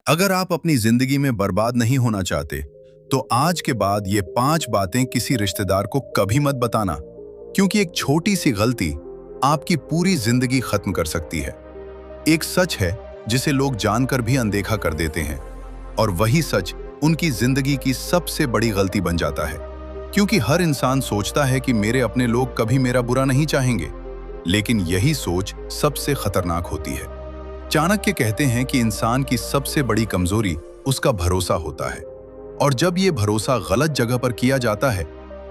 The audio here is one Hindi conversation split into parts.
अगर आप अपनी जिंदगी में बर्बाद नहीं होना चाहते, तो आज के बाद ये 5 बातें किसी रिश्तेदार को कभी मत बताना, क्योंकि एक छोटी सी गलती आपकी पूरी जिंदगी खत्म कर सकती है। एक सच है जिसे लोग जानकर भी अनदेखा कर देते हैं, और वही सच उनकी जिंदगी की सबसे बड़ी गलती बन जाता है। क्योंकि हर इंसान सोचता है कि मेरे अपने लोग कभी मेरा बुरा नहीं चाहेंगे, लेकिन यही सोच सबसे खतरनाक होती है। चाणक्य कहते हैं कि इंसान की सबसे बड़ी कमजोरी उसका भरोसा होता है, और जब ये भरोसा गलत जगह पर किया जाता है,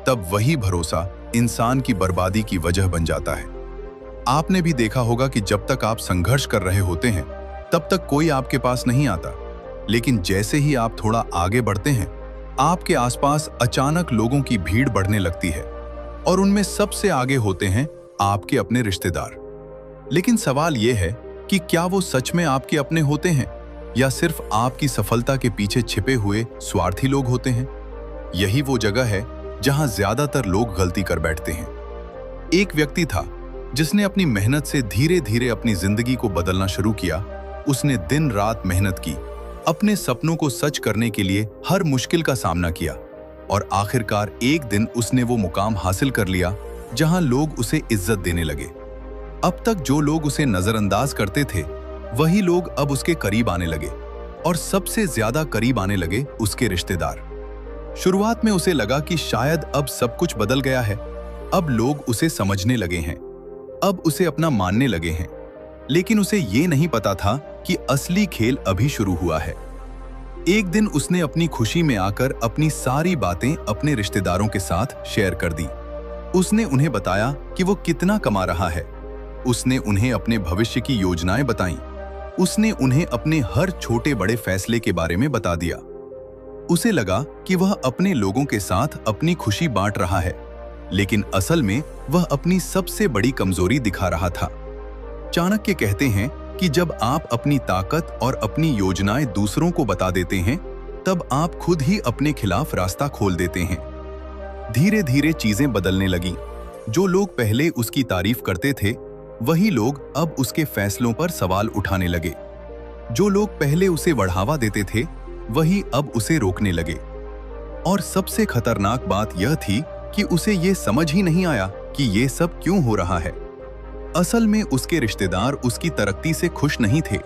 तब वही भरोसा इंसान की बर्बादी की वजह बन जाता है। आपने भी देखा होगा कि जब तक आप संघर्ष कर रहे होते हैं, तब तक कोई आपके पास नहीं आता, लेकिन जैसे ही आप थोड़ा आगे बढ़ते हैं, आपके आसपास अचानक लोगों की भीड़ बढ़ने लगती है, और उनमें सबसे आगे होते हैं आपके अपने रिश्तेदार। लेकिन सवाल यह है कि क्या वो सच में आपके अपने होते हैं, या सिर्फ आपकी सफलता के पीछे छिपे हुए स्वार्थी लोग होते हैं? यही वो जगह है जहां ज्यादातर लोग गलती कर बैठते हैं। एक व्यक्ति था जिसने अपनी मेहनत से धीरे धीरे अपनी जिंदगी को बदलना शुरू किया। उसने दिन रात मेहनत की, अपने सपनों को सच करने के लिए हर मुश्किल का सामना किया, और आखिरकार एक दिन उसने वो मुकाम हासिल कर लिया जहां लोग उसे इज्जत देने लगे। अब तक जो लोग उसे नजरअंदाज करते थे, वही लोग अब उसके करीब आने लगे, और सबसे ज्यादा करीब आने लगे उसके रिश्तेदार। शुरुआत में उसे लगा कि शायद अब सब कुछ बदल गया है, अब लोग उसे समझने लगे हैं, अब उसे अपना मानने लगे हैं। लेकिन उसे ये नहीं पता था कि असली खेल अभी शुरू हुआ है। एक दिन उसने अपनी खुशी में आकर अपनी सारी बातें अपने रिश्तेदारों के साथ शेयर कर दी। उसने उन्हें बताया कि वो कितना कमा रहा है। उसने उन्हें अपने भविष्य की योजनाएं बताईं। उसने उन्हें अपने हर छोटे बड़े फैसले के बारे में बता दिया। उसे लगा कि वह अपने लोगों के साथ अपनी खुशी बांट रहा है, लेकिन असल में वह अपनी सबसे बड़ी कमजोरी दिखा रहा था। चाणक्य कहते हैं कि जब आप अपनी ताकत और अपनी योजनाएं दूसरों को बता देते हैं, तब आप खुद ही अपने खिलाफ रास्ता खोल देते हैं। धीरे धीरे चीजें बदलने लगीं। जो लोग पहले उसकी तारीफ करते थे, वही लोग अब उसके फैसलों पर सवाल उठाने लगे। जो लोग पहले उसे बढ़ावा देते थे, वही अब उसे रोकने लगे। और सबसे खतरनाक बात यह थी कि उसे ये समझ ही नहीं आया कि ये सब क्यों हो रहा है। असल में उसके रिश्तेदार उसकी तरक्की से खुश नहीं थे,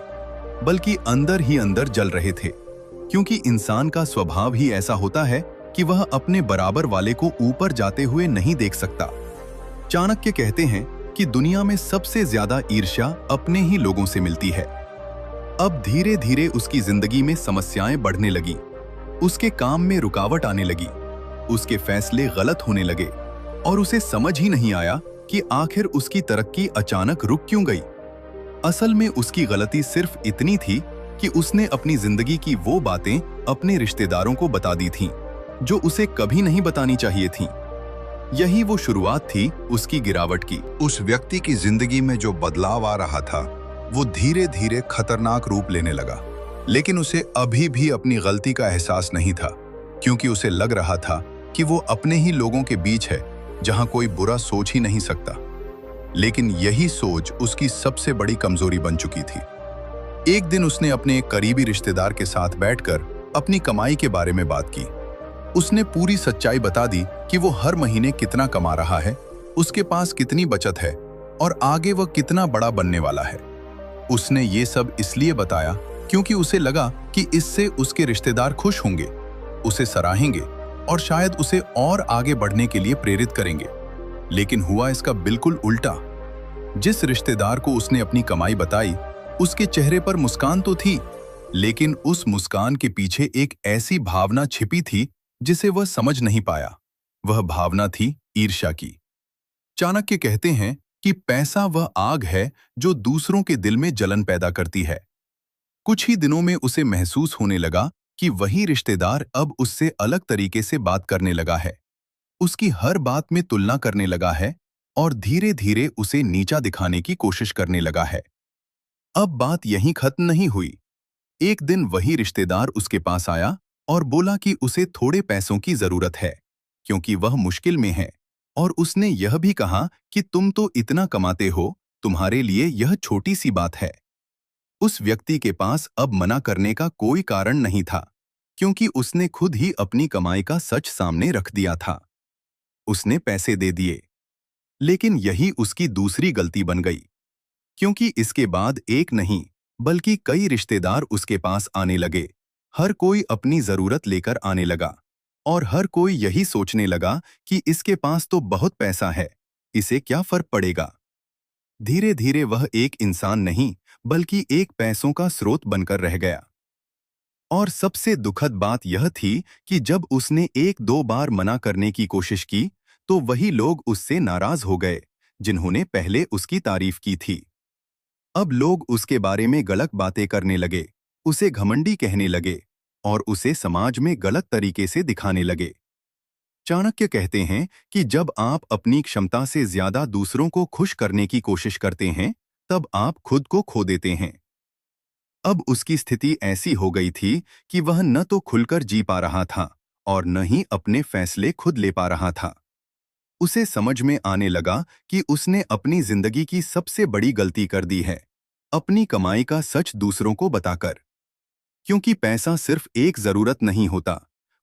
बल्कि अंदर ही अंदर जल रहे थे, क्योंकि इंसान का स्वभाव ही ऐसा होता है कि वह अपने बराबर वाले को ऊपर जाते हुए नहीं देख सकता। चाणक्य कहते हैं कि दुनिया में सबसे ज्यादा ईर्ष्या अपने ही लोगों से मिलती है। अब धीरे धीरे उसकी जिंदगी में समस्याएं बढ़ने लगी, उसके काम में रुकावट आने लगी, उसके फैसले गलत होने लगे, और उसे समझ ही नहीं आया कि आखिर उसकी तरक्की अचानक रुक क्यों गई। असल में उसकी गलती सिर्फ इतनी थी कि उसने अपनी जिंदगी की वो बातें अपने रिश्तेदारों को बता दी थीं, जो उसे कभी नहीं बतानी चाहिए थीं। यही वो शुरुआत थी उसकी गिरावट की। उस व्यक्ति की जिंदगी में जो बदलाव आ रहा था, वो धीरे धीरे खतरनाक रूप लेने लगा। लेकिन उसे अभी भी अपनी गलती का एहसास नहीं था, क्योंकि उसे लग रहा था कि वो अपने ही लोगों के बीच है, जहां कोई बुरा सोच ही नहीं सकता। लेकिन यही सोच उसकी सबसे बड़ी कमजोरी बन चुकी थी। एक दिन उसने अपने एक करीबी रिश्तेदार के साथ बैठकर अपनी कमाई के बारे में बात की। उसने पूरी सच्चाई बता दी कि वो हर महीने कितना कमा रहा है, उसके पास कितनी बचत है, और आगे वह कितना बड़ा बनने वाला है। उसने ये सब इसलिए बताया क्योंकि उसे लगा कि इससे उसके रिश्तेदार खुश होंगे, उसे सराहेंगे, और शायद उसे और आगे बढ़ने के लिए प्रेरित करेंगे। लेकिन हुआ इसका बिल्कुल उल्टा। जिस रिश्तेदार को उसने अपनी कमाई बताई, उसके चेहरे पर मुस्कान तो थी, लेकिन उस मुस्कान के पीछे एक ऐसी भावना छिपी थी जिसे वह समझ नहीं पाया। वह भावना थी ईर्ष्या की। चाणक्य कहते हैं कि पैसा वह आग है जो दूसरों के दिल में जलन पैदा करती है। कुछ ही दिनों में उसे महसूस होने लगा कि वही रिश्तेदार अब उससे अलग तरीके से बात करने लगा है, उसकी हर बात में तुलना करने लगा है, और धीरे धीरे उसे नीचा दिखाने की कोशिश करने लगा है। अब बात यहीं खत्म नहीं हुई। एक दिन वही रिश्तेदार उसके पास आया और बोला कि उसे थोड़े पैसों की जरूरत है, क्योंकि वह मुश्किल में है, और उसने यह भी कहा कि तुम तो इतना कमाते हो, तुम्हारे लिए यह छोटी सी बात है। उस व्यक्ति के पास अब मना करने का कोई कारण नहीं था, क्योंकि उसने खुद ही अपनी कमाई का सच सामने रख दिया था। उसने पैसे दे दिए, लेकिन यही उसकी दूसरी गलती बन गई, क्योंकि इसके बाद एक नहीं बल्कि कई रिश्तेदार उसके पास आने लगे। हर कोई अपनी जरूरत लेकर आने लगा और हर कोई यही सोचने लगा कि इसके पास तो बहुत पैसा है, इसे क्या फर्क पड़ेगा। धीरे धीरे वह एक इंसान नहीं बल्कि एक पैसों का स्रोत बनकर रह गया। और सबसे दुखद बात यह थी कि जब उसने एक दो बार मना करने की कोशिश की, तो वही लोग उससे नाराज हो गए जिन्होंने पहले उसकी तारीफ की थी। अब लोग उसके बारे में गलत बातें करने लगे, उसे घमंडी कहने लगे और उसे समाज में गलत तरीके से दिखाने लगे। चाणक्य कहते हैं कि जब आप अपनी क्षमता से ज्यादा दूसरों को खुश करने की कोशिश करते हैं, तब आप खुद को खो देते हैं। अब उसकी स्थिति ऐसी हो गई थी कि वह न तो खुलकर जी पा रहा था और न ही अपने फैसले खुद ले पा रहा था। उसे समझ में आने लगा कि उसने अपनी जिंदगी की सबसे बड़ी गलती कर दी है, अपनी कमाई का सच दूसरों को बताकर। क्योंकि पैसा सिर्फ एक जरूरत नहीं होता,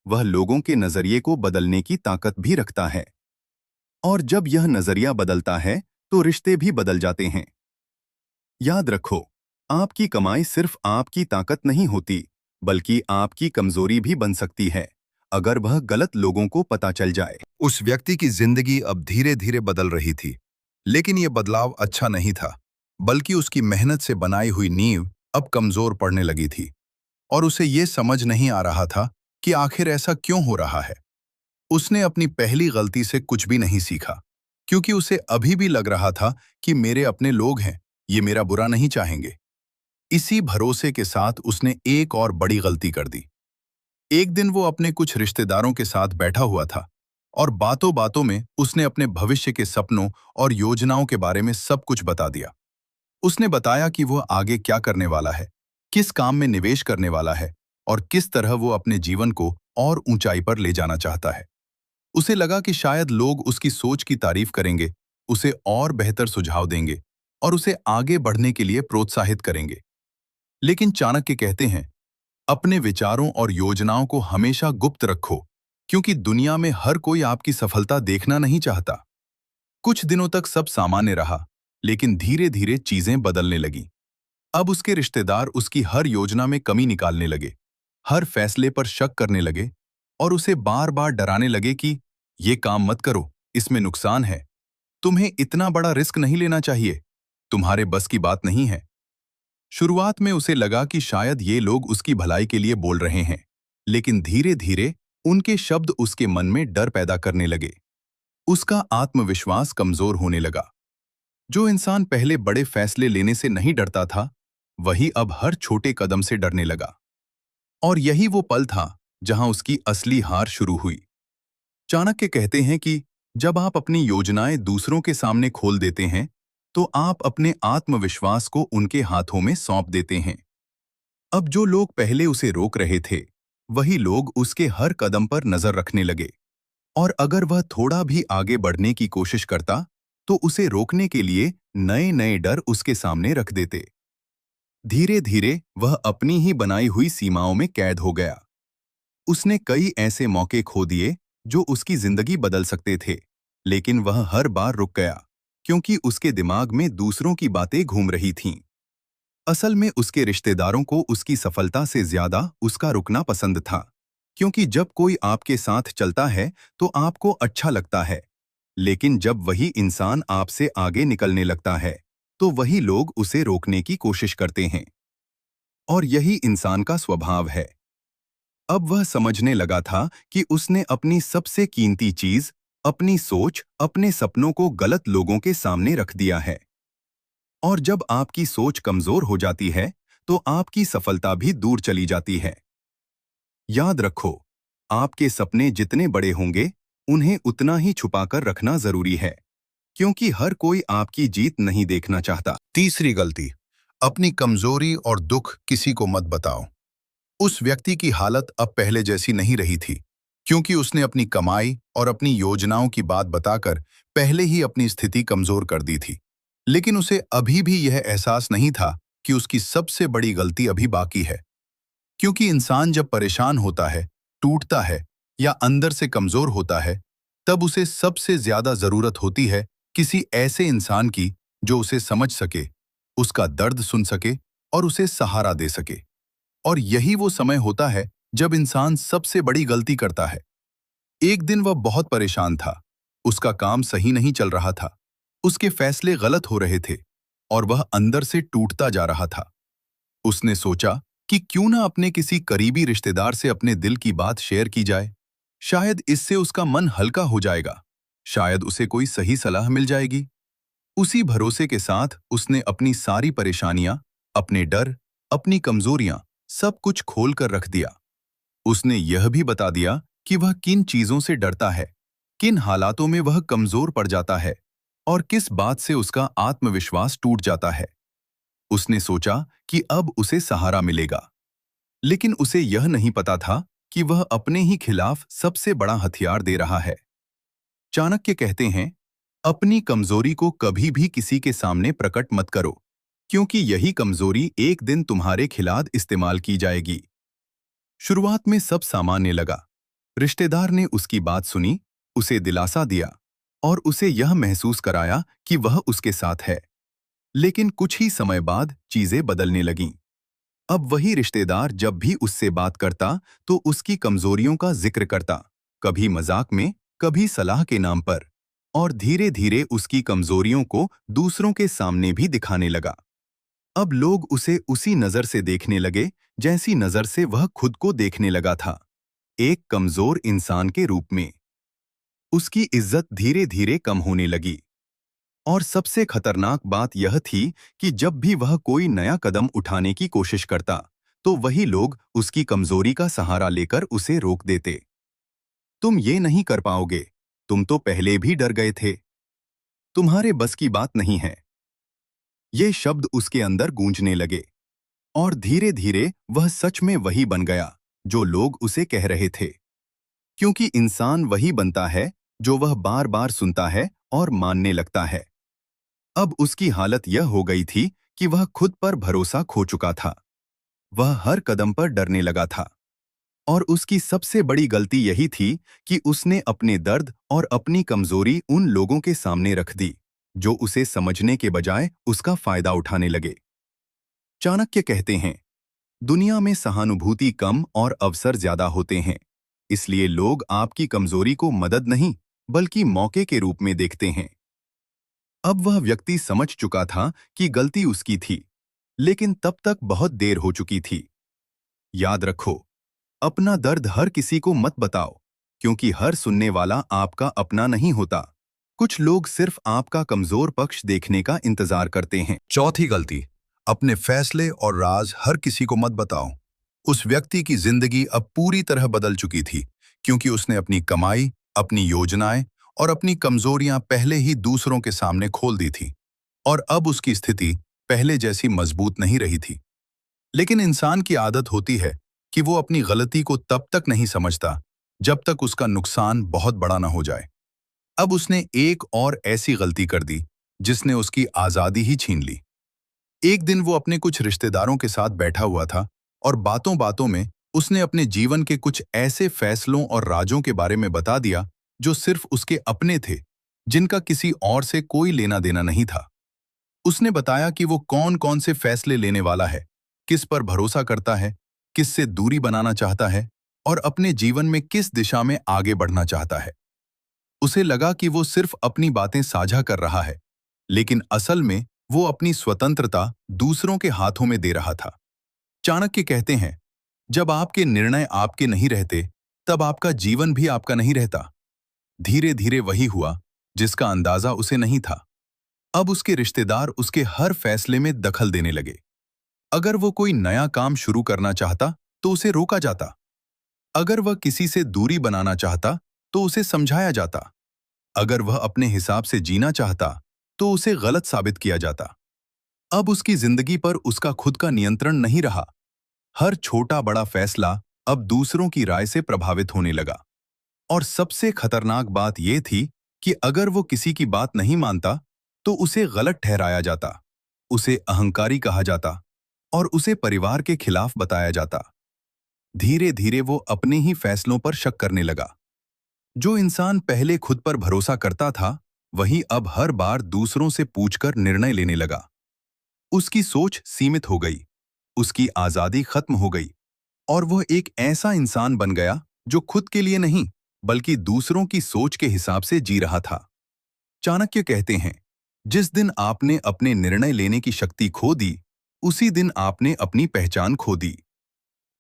वह लोगों के नजरिए को बदलने की ताकत भी रखता है। और जब यह नजरिया बदलता है, तो रिश्ते भी बदल जाते हैं। याद रखो, आपकी कमाई सिर्फ आपकी ताकत नहीं होती, बल्कि आपकी कमजोरी भी बन सकती है, अगर वह गलत लोगों को पता चल जाए। उस व्यक्ति की जिंदगी अब धीरे धीरे बदल रही थी, लेकिन यह बदलाव अच्छा नहीं था, बल्कि उसकी मेहनत से बनाई हुई नींव अब कमजोर पड़ने लगी थी और उसे ये समझ नहीं आ रहा था कि आखिर ऐसा क्यों हो रहा है। उसने अपनी पहली गलती से कुछ भी नहीं सीखा, क्योंकि उसे अभी भी लग रहा था कि मेरे अपने लोग हैं, ये मेरा बुरा नहीं चाहेंगे। इसी भरोसे के साथ उसने एक और बड़ी गलती कर दी। एक दिन वो अपने कुछ रिश्तेदारों के साथ बैठा हुआ था और बातों बातों में उसने अपने भविष्य के सपनों और योजनाओं के बारे में सब कुछ बता दिया। उसने बताया कि वह आगे क्या करने वाला है, किस काम में निवेश करने वाला है और किस तरह वो अपने जीवन को और ऊंचाई पर ले जाना चाहता है। उसे लगा कि शायद लोग उसकी सोच की तारीफ करेंगे, उसे और बेहतर सुझाव देंगे और उसे आगे बढ़ने के लिए प्रोत्साहित करेंगे। लेकिन चाणक्य कहते हैं, अपने विचारों और योजनाओं को हमेशा गुप्त रखो, क्योंकि दुनिया में हर कोई आपकी सफलता देखना नहीं चाहता। कुछ दिनों तक सब सामान्य रहा, लेकिन धीरे धीरे चीजें बदलने लगीं। अब उसके रिश्तेदार उसकी हर योजना में कमी निकालने लगे, हर फैसले पर शक करने लगे और उसे बार बार डराने लगे कि ये काम मत करो, इसमें नुकसान है, तुम्हें इतना बड़ा रिस्क नहीं लेना चाहिए, तुम्हारे बस की बात नहीं है। शुरुआत में उसे लगा कि शायद ये लोग उसकी भलाई के लिए बोल रहे हैं, लेकिन धीरे धीरे उनके शब्द उसके मन में डर पैदा करने लगे। उसका आत्मविश्वास कमजोर होने लगा। जो इंसान पहले बड़े फैसले लेने से नहीं डरता था, वही अब हर छोटे कदम से डरने लगा। और यही वो पल था जहां उसकी असली हार शुरू हुई। चाणक्य कहते हैं कि जब आप अपनी योजनाएं दूसरों के सामने खोल देते हैं, तो आप अपने आत्मविश्वास को उनके हाथों में सौंप देते हैं। अब जो लोग पहले उसे रोक रहे थे, वही लोग उसके हर कदम पर नजर रखने लगे और अगर वह थोड़ा भी आगे बढ़ने की कोशिश करता, तो उसे रोकने के लिए नए नए डर उसके सामने रख देते। धीरे धीरे वह अपनी ही बनाई हुई सीमाओं में कैद हो गया। उसने कई ऐसे मौके खो दिए जो उसकी जिंदगी बदल सकते थे, लेकिन वह हर बार रुक गया, क्योंकि उसके दिमाग में दूसरों की बातें घूम रही थीं। असल में उसके रिश्तेदारों को उसकी सफलता से ज्यादा उसका रुकना पसंद था, क्योंकि जब कोई आपके साथ चलता है तो आपको अच्छा लगता है, लेकिन जब वही इंसान आपसे आगे निकलने लगता है, तो वही लोग उसे रोकने की कोशिश करते हैं। और यही इंसान का स्वभाव है। अब वह समझने लगा था कि उसने अपनी सबसे कीमती चीज, अपनी सोच, अपने सपनों को गलत लोगों के सामने रख दिया है। और जब आपकी सोच कमजोर हो जाती है, तो आपकी सफलता भी दूर चली जाती है। याद रखो, आपके सपने जितने बड़े होंगे, उन्हें उतना ही छुपाकर रखना जरूरी है, क्योंकि हर कोई आपकी जीत नहीं देखना चाहता। तीसरी गलती, अपनी कमजोरी और दुख किसी को मत बताओ। उस व्यक्ति की हालत अब पहले जैसी नहीं रही थी, क्योंकि उसने अपनी कमाई और अपनी योजनाओं की बात बताकर पहले ही अपनी स्थिति कमजोर कर दी थी। लेकिन उसे अभी भी यह एहसास नहीं था कि उसकी सबसे बड़ी गलती अभी बाकी है। क्योंकि इंसान जब परेशान होता है, टूटता है या अंदर से कमजोर होता है, तब उसे सबसे ज्यादा जरूरत होती है किसी ऐसे इंसान की जो उसे समझ सके, उसका दर्द सुन सके और उसे सहारा दे सके। और यही वो समय होता है जब इंसान सबसे बड़ी गलती करता है। एक दिन वह बहुत परेशान था। उसका काम सही नहीं चल रहा था, उसके फैसले गलत हो रहे थे और वह अंदर से टूटता जा रहा था। उसने सोचा कि क्यों ना अपने किसी करीबी रिश्तेदार से अपने दिल की बात शेयर की जाए। शायद इससे उसका मन हल्का हो जाएगा, शायद उसे कोई सही सलाह मिल जाएगी। उसी भरोसे के साथ उसने अपनी सारी परेशानियां, अपने डर, अपनी कमजोरियां सब कुछ खोल कर रख दिया। उसने यह भी बता दिया कि वह किन चीजों से डरता है, किन हालातों में वह कमजोर पड़ जाता है और किस बात से उसका आत्मविश्वास टूट जाता है। उसने सोचा कि अब उसे सहारा मिलेगा, लेकिन उसे यह नहीं पता था कि वह अपने ही खिलाफ सबसे बड़ा हथियार दे रहा है। चाणक्य कहते हैं, अपनी कमजोरी को कभी भी किसी के सामने प्रकट मत करो, क्योंकि यही कमजोरी एक दिन तुम्हारे खिलाफ इस्तेमाल की जाएगी। शुरुआत में सब सामान्य लगा। रिश्तेदार ने उसकी बात सुनी, उसे दिलासा दिया और उसे यह महसूस कराया कि वह उसके साथ है। लेकिन कुछ ही समय बाद चीजें बदलने लगीं। अब वही रिश्तेदार जब भी उससे बात करता तो उसकी कमजोरियों का जिक्र करता, कभी मजाक में, कभी सलाह के नाम पर, और धीरे धीरे उसकी कमजोरियों को दूसरों के सामने भी दिखाने लगा। अब लोग उसे उसी नजर से देखने लगे जैसी नजर से वह खुद को देखने लगा था, एक कमजोर इंसान के रूप में। उसकी इज्जत धीरे धीरे कम होने लगी। और सबसे खतरनाक बात यह थी कि जब भी वह कोई नया कदम उठाने की कोशिश करता, तो वही लोग उसकी कमजोरी का सहारा लेकर उसे रोक देते। तुम ये नहीं कर पाओगे, तुम तो पहले भी डर गए थे, तुम्हारे बस की बात नहीं है। ये शब्द उसके अंदर गूंजने लगे और धीरे धीरे वह सच में वही बन गया जो लोग उसे कह रहे थे। क्योंकि इंसान वही बनता है जो वह बार बार सुनता है और मानने लगता है। अब उसकी हालत यह हो गई थी कि वह खुद पर भरोसा खो चुका था। वह हर कदम पर डरने लगा था। और उसकी सबसे बड़ी गलती यही थी कि उसने अपने दर्द और अपनी कमजोरी उन लोगों के सामने रख दी जो उसे समझने के बजाय उसका फायदा उठाने लगे। चाणक्य कहते हैं, दुनिया में सहानुभूति कम और अवसर ज्यादा होते हैं, इसलिए लोग आपकी कमजोरी को मदद नहीं बल्कि मौके के रूप में देखते हैं। अब वह व्यक्ति समझ चुका था कि गलती उसकी थी, लेकिन तब तक बहुत देर हो चुकी थी। याद रखो, अपना दर्द हर किसी को मत बताओ, क्योंकि हर सुनने वाला आपका अपना नहीं होता। कुछ लोग सिर्फ आपका कमजोर पक्ष देखने का इंतजार करते हैं। चौथी गलती, अपने फैसले और राज हर किसी को मत बताओ। उस व्यक्ति की जिंदगी अब पूरी तरह बदल चुकी थी, क्योंकि उसने अपनी कमाई, अपनी योजनाएं और अपनी कमजोरियां पहले ही दूसरों के सामने खोल दी थी। और अब उसकी स्थिति पहले जैसी मजबूत नहीं रही थी। लेकिन इंसान की आदत होती है कि वो अपनी गलती को तब तक नहीं समझता जब तक उसका नुकसान बहुत बड़ा ना हो जाए। अब उसने एक और ऐसी गलती कर दी जिसने उसकी आजादी ही छीन ली। एक दिन वो अपने कुछ रिश्तेदारों के साथ बैठा हुआ था और बातों बातों में उसने अपने जीवन के कुछ ऐसे फैसलों और राजों के बारे में बता दिया जो सिर्फ उसके अपने थे, जिनका किसी और से कोई लेना देना नहीं था। उसने बताया कि वो कौन कौन से फैसले लेने वाला है, किस पर भरोसा करता है, किससे दूरी बनाना चाहता है और अपने जीवन में किस दिशा में आगे बढ़ना चाहता है। उसे लगा कि वो सिर्फ अपनी बातें साझा कर रहा है, लेकिन असल में वो अपनी स्वतंत्रता दूसरों के हाथों में दे रहा था। चाणक्य कहते हैं, जब आपके निर्णय आपके नहीं रहते, तब आपका जीवन भी आपका नहीं रहता। धीरे धीरे वही हुआ जिसका अंदाजा उसे नहीं था। अब उसके रिश्तेदार उसके हर फैसले में दखल देने लगे। अगर वो कोई नया काम शुरू करना चाहता तो उसे रोका जाता। अगर वह किसी से दूरी बनाना चाहता तो उसे समझाया जाता। अगर वह अपने हिसाब से जीना चाहता तो उसे गलत साबित किया जाता। अब उसकी जिंदगी पर उसका खुद का नियंत्रण नहीं रहा। हर छोटा बड़ा फैसला अब दूसरों की राय से प्रभावित होने लगा। और सबसे खतरनाक बात यह थी कि अगर वो किसी की बात नहीं मानता तो उसे गलत ठहराया जाता, उसे अहंकारी कहा जाता और उसे परिवार के खिलाफ बताया जाता। धीरे धीरे वो अपने ही फैसलों पर शक करने लगा। जो इंसान पहले खुद पर भरोसा करता था, वही अब हर बार दूसरों से पूछकर निर्णय लेने लगा। उसकी सोच सीमित हो गई, उसकी आजादी खत्म हो गई और वह एक ऐसा इंसान बन गया जो खुद के लिए नहीं, बल्कि दूसरों की सोच के हिसाब से जी रहा था। चाणक्य कहते हैं, जिस दिन आपने अपने निर्णय लेने की शक्ति खो दी, उसी दिन आपने अपनी पहचान खो दी।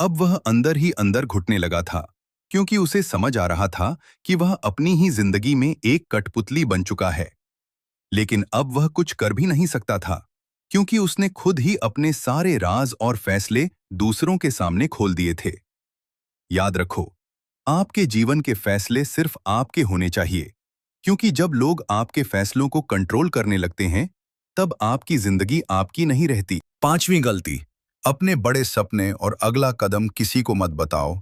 अब वह अंदर ही अंदर घुटने लगा था, क्योंकि उसे समझ आ रहा था कि वह अपनी ही जिंदगी में एक कठपुतली बन चुका है। लेकिन अब वह कुछ कर भी नहीं सकता था, क्योंकि उसने खुद ही अपने सारे राज और फैसले दूसरों के सामने खोल दिए थे। याद रखो, आपके जीवन के फैसले सिर्फ आपके होने चाहिए, क्योंकि जब लोग आपके फैसलों को कंट्रोल करने लगते हैं, तब आपकी जिंदगी आपकी नहीं रहती। पांचवी गलती, अपने बड़े सपने और अगला कदम किसी को मत बताओ।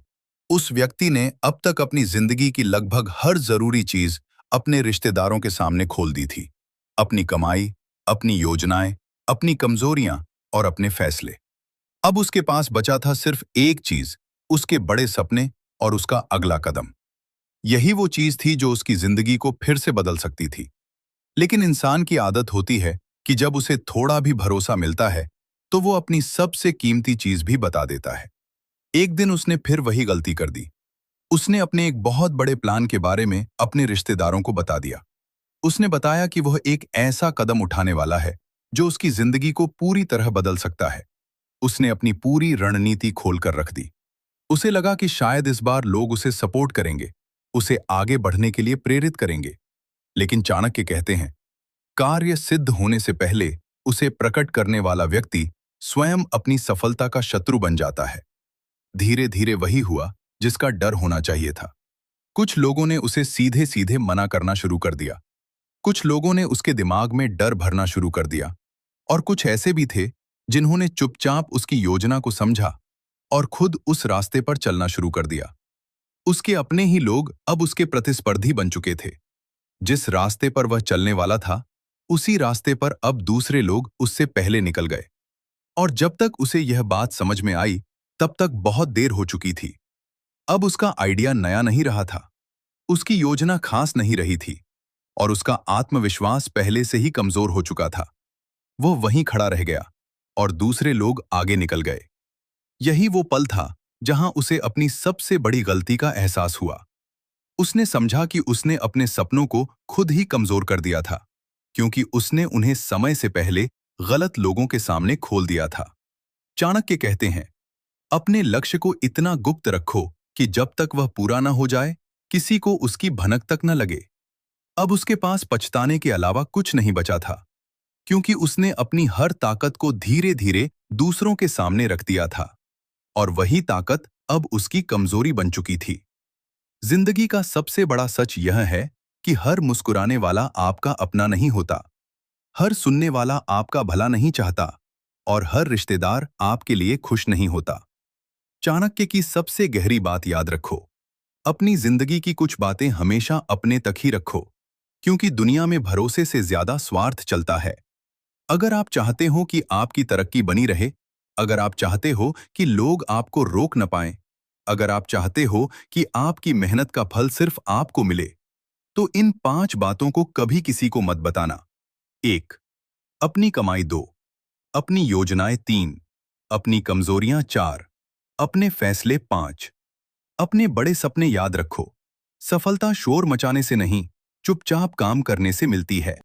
उस व्यक्ति ने अब तक अपनी जिंदगी की लगभग हर जरूरी चीज अपने रिश्तेदारों के सामने खोल दी थी। अपनी कमाई, अपनी योजनाएं, अपनी कमजोरियां और अपने फैसले। अब उसके पास बचा था सिर्फ एक चीज, उसके बड़े सपने और उसका अगला कदम। यही वो चीज थी जो उसकी जिंदगी को फिर से बदल सकती थी। लेकिन इंसान की आदत होती है कि जब उसे थोड़ा भी भरोसा मिलता है, तो वो अपनी सबसे कीमती चीज भी बता देता है। एक दिन उसने फिर वही गलती कर दी। उसने अपने एक बहुत बड़े प्लान के बारे में अपने रिश्तेदारों को बता दिया। उसने बताया कि वह एक ऐसा कदम उठाने वाला है जो उसकी जिंदगी को पूरी तरह बदल सकता है। उसने अपनी पूरी रणनीति खोलकर रख दी। उसे लगा कि शायद इस बार लोग उसे सपोर्ट करेंगे, उसे आगे बढ़ने के लिए प्रेरित करेंगे। लेकिन चाणक्य कहते हैं, कार्य सिद्ध होने से पहले उसे प्रकट करने वाला व्यक्ति स्वयं अपनी सफलता का शत्रु बन जाता है। धीरे धीरे वही हुआ जिसका डर होना चाहिए था। कुछ लोगों ने उसे सीधे सीधे मना करना शुरू कर दिया। कुछ लोगों ने उसके दिमाग में डर भरना शुरू कर दिया और कुछ ऐसे भी थे जिन्होंने चुपचाप उसकी योजना को समझा और खुद उस रास्ते पर चलना शुरू कर दिया। उसके अपने ही लोग अब उसके प्रतिस्पर्धी बन चुके थे। जिस रास्ते पर वह चलने वाला था, उसी रास्ते पर अब दूसरे लोग उससे पहले निकल गए। और जब तक उसे यह बात समझ में आई, तब तक बहुत देर हो चुकी थी। अब उसका आइडिया नया नहीं रहा था, उसकी योजना खास नहीं रही थी और उसका आत्मविश्वास पहले से ही कमजोर हो चुका था। वह वहीं खड़ा रह गया और दूसरे लोग आगे निकल गए। यही वो पल था जहां उसे अपनी सबसे बड़ी गलती का एहसास हुआ। उसने समझा कि उसने अपने सपनों को खुद ही कमजोर कर दिया था, क्योंकि उसने उन्हें समय से पहले गलत लोगों के सामने खोल दिया था। चाणक्य कहते हैं, अपने लक्ष्य को इतना गुप्त रखो कि जब तक वह पूरा न हो जाए, किसी को उसकी भनक तक न लगे। अब उसके पास पछताने के अलावा कुछ नहीं बचा था, क्योंकि उसने अपनी हर ताकत को धीरे धीरे दूसरों के सामने रख दिया था और वही ताकत अब उसकी कमजोरी बन चुकी थी। जिंदगी का सबसे बड़ा सच यह है कि हर मुस्कुराने वाला आपका अपना नहीं होता, हर सुनने वाला आपका भला नहीं चाहता और हर रिश्तेदार आपके लिए खुश नहीं होता। चाणक्य की सबसे गहरी बात याद रखो, अपनी जिंदगी की कुछ बातें हमेशा अपने तक ही रखो, क्योंकि दुनिया में भरोसे से ज्यादा स्वार्थ चलता है। अगर आप चाहते हो कि आपकी तरक्की बनी रहे, अगर आप चाहते हो कि लोग आपको रोक न पाएं, अगर आप चाहते हो कि आपकी मेहनत का फल सिर्फ आपको मिले, तो इन 5 बातों को कभी किसी को मत बताना। 1. अपनी कमाई 2, अपनी योजनाएं 3, अपनी कमजोरियां 4, अपने फैसले 5। अपने बड़े सपने याद रखो, सफलता शोर मचाने से नहीं, चुपचाप काम करने से मिलती है।